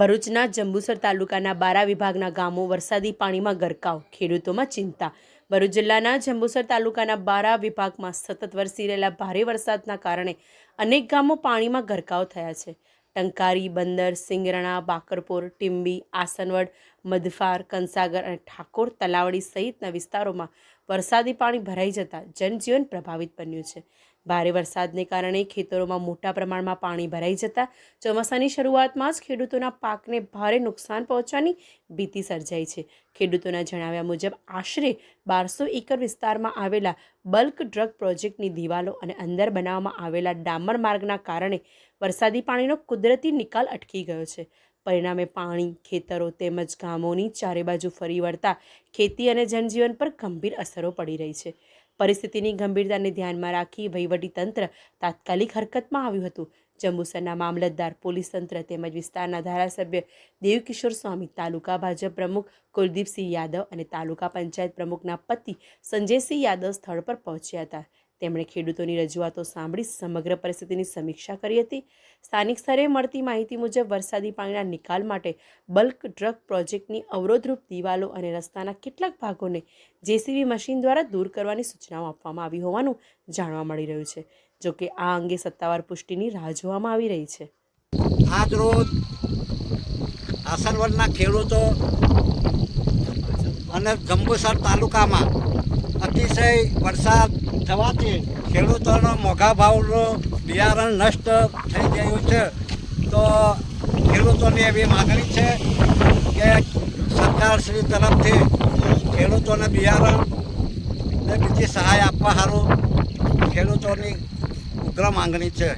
ભરૂચના જંબુસર તાલુકાના બારા વિભાગના ગામો વરસાદી પાણીમાં ગરકાવ, ખેડૂતોમાં ચિંતા। ભરૂચ જિલ્લાના જંબુસર તાલુકાના બારા વિભાગમાં સતત વરસી રહેલા ભારે વરસાદના કારણે અનેક ગામો પાણીમાં ગરકાવ થયા છે। ટંકારી, બંદર, સિંગરણા, બાકરપોર, ટીંબી, આસનવડ, મધફાર, કંસાગર અને ઠાકોર તલાવડી સહિતના વિસ્તારોમાં વરસાદી પાણી ભરાઈ જતા જનજીવન પ્રભાવિત બન્યું છે। ભારે વરસાદને કારણે ખેતરોમાં મોટા પ્રમાણમાં પાણી ભરાઈ જતા ચોમાસાની શરૂઆતમાં જ ખેડૂતોના પાકને ભારે નુકસાન પહોંચવાની ભીતિ સર્જાઈ છે। ખેડૂતોના જણાવ્યા મુજબ આશરે 1200 એકર વિસ્તારમાં આવેલા બલ્ક ડ્રગ પ્રોજેક્ટની દિવાલો અને અંદર બનાવવામાં આવેલા ડામર માર્ગના કારણે વરસાદી પાણીનો કુદરતી નિકાલ અટકી ગયો છે। પરિણામે પાણી ખેતરો તેમજ ગામોની ચારે બાજુ ફરી વળતા ખેતી અને જનજીવન પર ગંભીર અસરો પડી રહી છે। પરિસ્થિતિની ગંભીરતાને ધ્યાનમાં રાખી વહીવટીતંત્ર તાત્કાલિક હરકતમાં આવ્યું હતું। જંબુસરના મામલતદાર, પોલીસ તંત્ર તેમજ વિસ્તારના ધારાસભ્ય દેવકિશોર સ્વામી, તાલુકા ભાજપ પ્રમુખ કુલદીપસિંહ યાદવ અને તાલુકા પંચાયત પ્રમુખના પતિ સંજયસિંહ યાદવ સ્થળ પર પહોંચ્યા હતા। તેમણે ખેડૂતોની રજૂઆતો સાંભળી સમગ્ર પરિસ્થિતિની સમીક્ષા કરી હતી। સ્થાનિક સ્તરે મળતી માહિતી મુજબ વરસાદી પાણીના નિકાલ માટે બલ્ક ડ્રગ પ્રોજેક્ટની અવરોધરૂપ દિવાલો અને રસ્તાના કેટલાક ભાગોને જેસીબી મશીન દ્વારા દૂર કરવાની સૂચનાઓ આપવામાં આવી હોવાનું જાણવા મળી રહ્યું છે। જોકે આ અંગે સત્તાવાર પુષ્ટિની રાહ જોવામાં આવી રહી છે। આજ રોજ આસનવડના ખેડૂતો અને જંબુસર તાલુકામાં અતિશય વરસાદ થવાથી ખેડૂતોનો મોંઘા ભાવનું બિયારણ નષ્ટ થઈ ગયું છે। તો ખેડૂતોની એવી માગણી છે કે સરકારશ્રી તરફથી ખેડૂતોને બિયારણ ને બીજી સહાય આપવા સારું ખેડૂતોની ઉગ્ર માંગણી છે।